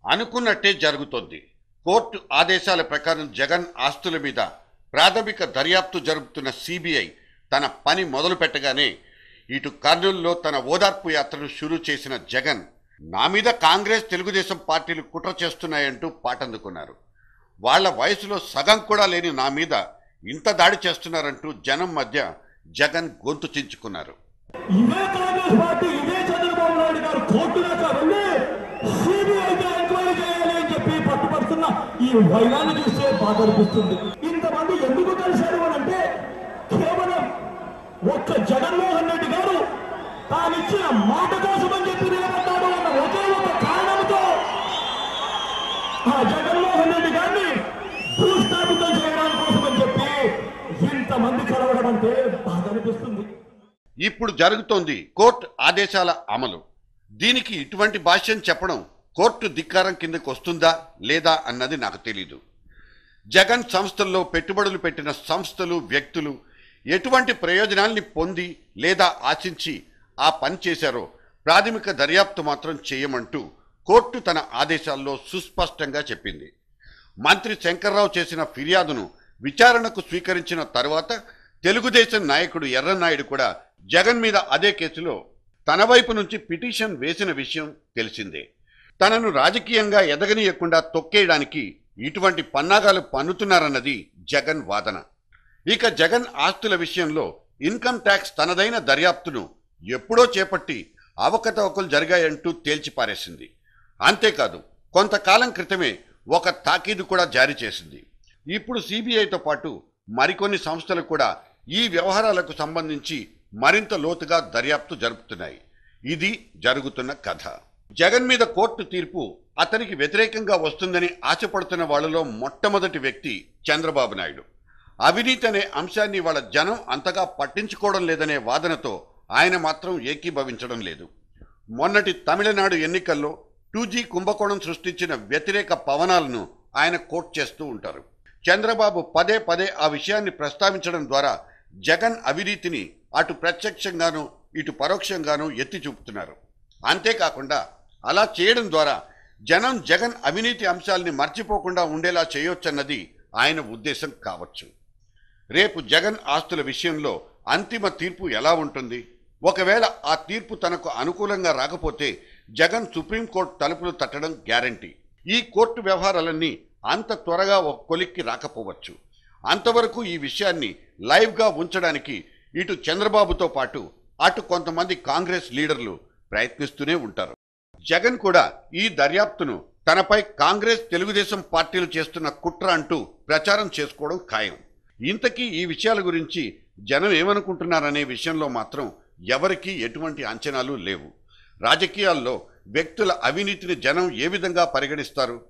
అనుకున్నట్టే జరుగుతోంది. కోర్టు ఆదేశాల ప్రకారం జగన్ ఆస్తుల మీద ప్రాథమిక దర్యాప్తు జరుపుతున్న సిబిఐ తన పని మొదలు పెట్టగానే ఇటు కర్నూలులో తన ఓదార్పు యాత్రను షురూ చేసిన జగన్ నా మీద కాంగ్రెస్ తెలుగుదేశం పార్టీలు కుట్ర చేస్తున్నాయంటూ పాటందుకున్నారు. వాళ్ల వయసులో సగం కూడా లేని నా మీద ఇంత దాడి చేస్తున్నారంటూ జనం మధ్య జగన్ గొంతు చించుకున్నారు. ఈ వైరాన్ని చూస్తే బాధ అనిపిస్తుంది. ఇంతమంది ఎందుకు కలిశారు అంటే కేవలం ఒక్క జగన్మోహన్ రెడ్డి గారు తానిచ్చిన మాట కోసం అని చెప్పి నిలబడ్డాడు అన్న ఒకే ఒక కారణంతో ఆ జగన్మోహన్ రెడ్డి గారిని భూస్థాపితం చేయడం కోసం అని చెప్పి ఇంతమంది కలవడం అంటే బాధ అనిపిస్తుంది. ఇప్పుడు జరుగుతోంది కోర్టు ఆదేశాల అమలు. దీనికి ఇటువంటి భాష్యం చెప్పడం కోర్టు ధిక్కారం కిందకు వస్తుందా లేదా అన్నది నాకు తెలీదు. జగన్ సంస్థల్లో పెట్టుబడులు పెట్టిన సంస్థలు వ్యక్తులు ఎటువంటి ప్రయోజనాల్ని పొంది లేదా ఆశించి ఆ పని చేశారో ప్రాథమిక దర్యాప్తు మాత్రం చేయమంటూ కోర్టు తన ఆదేశాల్లో సుస్పష్టంగా చెప్పింది. మంత్రి శంకర్రావు చేసిన ఫిర్యాదును విచారణకు స్వీకరించిన తర్వాత తెలుగుదేశం నాయకుడు ఎర్రన్నాయుడు కూడా జగన్ మీద అదే కేసులో తన వైపు నుంచి పిటిషన్ వేసిన విషయం తెలిసిందే. తనను రాజకీయంగా ఎదగనీయకుండా తొక్కేయడానికి ఇటువంటి పన్నాగాలు పన్నుతున్నారన్నది జగన్ వాదన. ఇక జగన్ ఆస్తుల విషయంలో ఇన్కమ్ ట్యాక్స్ తనదైన దర్యాప్తును ఎప్పుడో చేపట్టి అవకతవకలు జరిగాయంటూ తేల్చిపారేసింది. అంతేకాదు కొంతకాలం క్రితమే ఒక తాకీదు కూడా జారీ చేసింది. ఇప్పుడు సిబిఐతో పాటు మరికొన్ని సంస్థలు కూడా ఈ వ్యవహారాలకు సంబంధించి మరింత లోతుగా దర్యాప్తు జరుపుతున్నాయి. ఇది జరుగుతున్న కథ. జగన్ మీద కోర్టు తీర్పు అతనికి వ్యతిరేకంగా వస్తుందని ఆశపడుతున్న వాళ్లలో మొట్టమొదటి వ్యక్తి చంద్రబాబు నాయుడు. అవినీతి అనే అంశాన్ని వాళ్ళ జనం అంతగా పట్టించుకోవడం లేదనే వాదనతో ఆయన మాత్రం ఏకీభవించడం లేదు. మొన్నటి తమిళనాడు ఎన్నికల్లో 2G కుంభకోణం సృష్టించిన వ్యతిరేక పవనాలను ఆయన కోట్ చేస్తూ ఉంటారు. చంద్రబాబు పదే పదే ఆ విషయాన్ని ప్రస్తావించడం ద్వారా జగన్ అవినీతిని అటు ప్రత్యక్షంగానూ ఇటు పరోక్షంగానూ ఎత్తి చూపుతున్నారు. అంతేకాకుండా అలా చేయడం ద్వారా జనం జగన్ అవినీతి అంశాల్ని మర్చిపోకుండా ఉండేలా చేయొచ్చన్నది ఆయన ఉద్దేశం కావచ్చు. రేపు జగన్ ఆస్తుల విషయంలో అంతిమ తీర్పు ఎలా ఉంటుంది? ఒకవేళ ఆ తీర్పు తనకు అనుకూలంగా రాకపోతే జగన్ సుప్రీంకోర్టు తలుపులు తట్టడం గ్యారంటీ. ఈ కోర్టు వ్యవహారాలన్నీ అంత త్వరగా ఒక కొలిక్కి రాకపోవచ్చు. అంతవరకు ఈ విషయాన్ని లైవ్గా ఉంచడానికి ఇటు చంద్రబాబుతో పాటు అటు కొంతమంది కాంగ్రెస్ లీడర్లు ప్రయత్నిస్తూనే ఉంటారు. జగన్ కూడా ఈ దర్యాప్తును తనపై కాంగ్రెస్ తెలుగుదేశం పార్టీలు చేస్తున్న కుట్ర అంటూ ప్రచారం చేసుకోవడం ఖాయం. ఇంతకీ ఈ విషయాల గురించి జనం ఏమనుకుంటున్నారనే విషయంలో మాత్రం ఎవరికీ ఎటువంటి అంచనాలు లేవు. రాజకీయాల్లో వ్యక్తుల అవినీతిని జనం ఏ విధంగా పరిగణిస్తారు?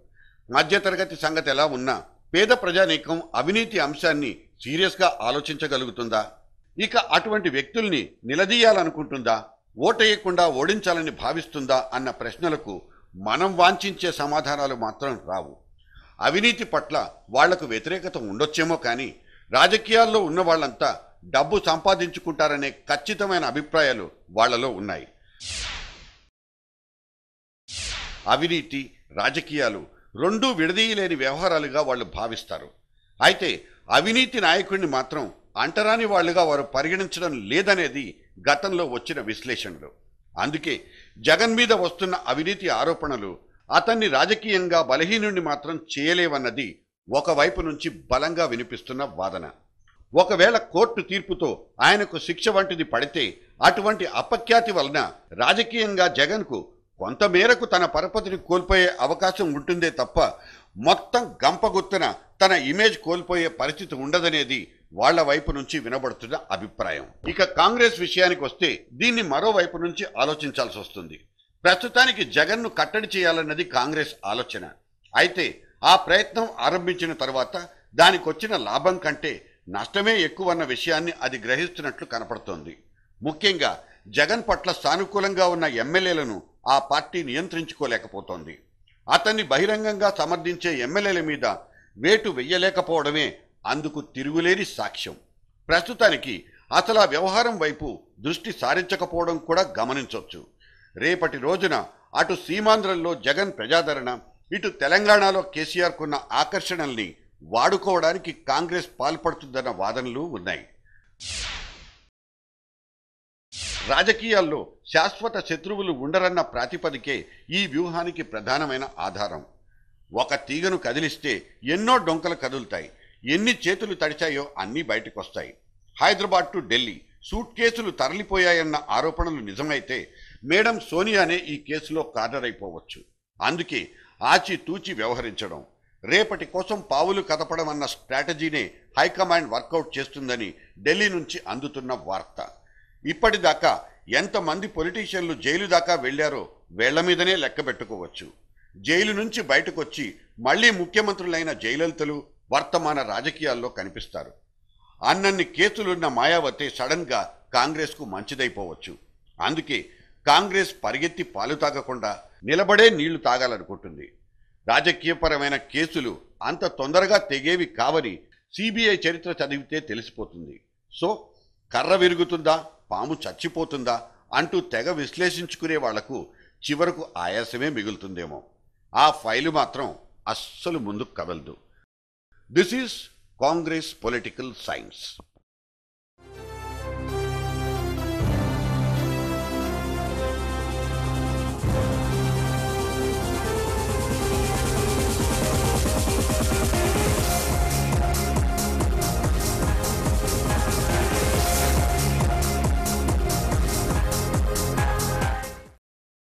మధ్యతరగతి సంగతి ఎలా ఉన్నా పేద ప్రజానీకం అవినీతి అంశాన్ని సీరియస్గా ఆలోచించగలుగుతుందా? ఇక అటువంటి వ్యక్తుల్ని నిలదీయాలనుకుంటుందా? ఓటేయకుండా ఓడించాలని భావిస్తుందా అన్న ప్రశ్నలకు మనం వాంఛించే సమాధానాలు మాత్రం రావు. అవినీతి పట్ల వాళ్లకు వ్యతిరేకత ఉండొచ్చేమో కానీ రాజకీయాల్లో ఉన్న వాళ్ళంతా డబ్బు సంపాదించుకుంటారనే ఖచ్చితమైన అభిప్రాయాలు వాళ్లలో ఉన్నాయి. అవినీతి రాజకీయాలు రెండూ విడదీయలేని వ్యవహారాలుగా వాళ్ళు భావిస్తారు. అయితే అవినీతి నాయకుడిని మాత్రం అంటరాని వాళ్లుగా వారు పరిగణించడం లేదనేది గతంలో వచ్చిన విశ్లేషణలు. అందుకే జగన్ మీద వస్తున్న అవినీతి ఆరోపణలు అతన్ని రాజకీయంగా బలహీనుడిని మాత్రం చేయలేవన్నది ఒకవైపు నుంచి బలంగా వినిపిస్తున్న వాదన. ఒకవేళ కోర్టు తీర్పుతో ఆయనకు శిక్ష వంటిది పడితే అటువంటి అపఖ్యాతి వలన రాజకీయంగా జగన్కు కొంతమేరకు తన పరపతిని కోల్పోయే అవకాశం ఉంటుందే తప్ప మొత్తం గంపగుత్తన తన ఇమేజ్ కోల్పోయే పరిస్థితి ఉండదనేది వాళ్ల వైపు నుంచి వినబడుతున్న అభిప్రాయం. ఇక కాంగ్రెస్ విషయానికి వస్తే దీన్ని మరోవైపు నుంచి ఆలోచించాల్సి వస్తుంది. ప్రస్తుతానికి జగన్ను కట్టడి చేయాలన్నది కాంగ్రెస్ ఆలోచన. అయితే ఆ ప్రయత్నం ఆరంభించిన తర్వాత దానికొచ్చిన లాభం కంటే నష్టమే ఎక్కువన్న విషయాన్ని అది గ్రహిస్తున్నట్లు కనపడుతోంది. ముఖ్యంగా జగన్ పట్ల సానుకూలంగా ఉన్న ఎమ్మెల్యేలను ఆ పార్టీ నియంత్రించుకోలేకపోతోంది. అతన్ని బహిరంగంగా సమర్థించే ఎమ్మెల్యేల మీద వేటు వెయ్యలేకపోవడమే అందుకు తిరుగులేని సాక్ష్యం. ప్రస్తుతానికి అసలు ఆ వ్యవహారం వైపు దృష్టి సారించకపోవడం కూడా గమనించవచ్చు. రేపటి రోజున అటు సీమాంధ్రంలో జగన్ ప్రజాదరణ, ఇటు తెలంగాణలో కేసీఆర్కున్న ఆకర్షణల్ని వాడుకోవడానికి కాంగ్రెస్ పాల్పడుతుందన్న వాదనలు ఉన్నాయి. రాజకీయాల్లో శాశ్వత శత్రువులు ఉండరన్న ప్రాతిపదికే ఈ వ్యూహానికి ప్రధానమైన ఆధారం. ఒక తీగను కదిలిస్తే ఎన్నో డొంకలు కదులుతాయి. ఎన్ని చేతులు తడిచాయో అన్నీ బయటకొస్తాయి. హైదరాబాద్ టు ఢిల్లీ సూట్ కేసులు తరలిపోయాయన్న ఆరోపణలు నిజమైతే మేడం సోనియానే ఈ కేసులో కార్నర్ అయిపోవచ్చు. అందుకే ఆచితూచి వ్యవహరించడం, రేపటి కోసం పావులు కదపడం అన్న స్ట్రాటజీనే హైకమాండ్ వర్కౌట్ చేస్తుందని ఢిల్లీ నుంచి అందుతున్న వార్త. ఇప్పటిదాకా ఎంతమంది పొలిటీషియన్లు జైలు దాకా వెళ్లారో వేళ్ల మీదనే లెక్క పెట్టుకోవచ్చు. జైలు నుంచి బయటకొచ్చి మళ్లీ ముఖ్యమంత్రులైన జయలలితలు వర్తమాన రాజకీయాల్లో కనిపిస్తారు. అన్నన్ని కేసులున్న మాయావతి సడన్ గా కాంగ్రెస్కు మంచిదైపోవచ్చు. అందుకే కాంగ్రెస్ పరిగెత్తి పాలు తాగకుండా నిలబడే నీళ్లు తాగాలనుకుంటుంది. రాజకీయపరమైన కేసులు అంత తొందరగా తెగేవి కావని సిబిఐ చరిత్ర చదివితే తెలిసిపోతుంది. సో కర్ర విరుగుతుందా, పాము చచ్చిపోతుందా అంటూ తెగ విశ్లేషించుకునే వాళ్లకు చివరకు ఆయాసమే మిగులుతుందేమో. ఆ ఫైలు మాత్రం అస్సలు ముందుకు కదలదు. This is Congress political science.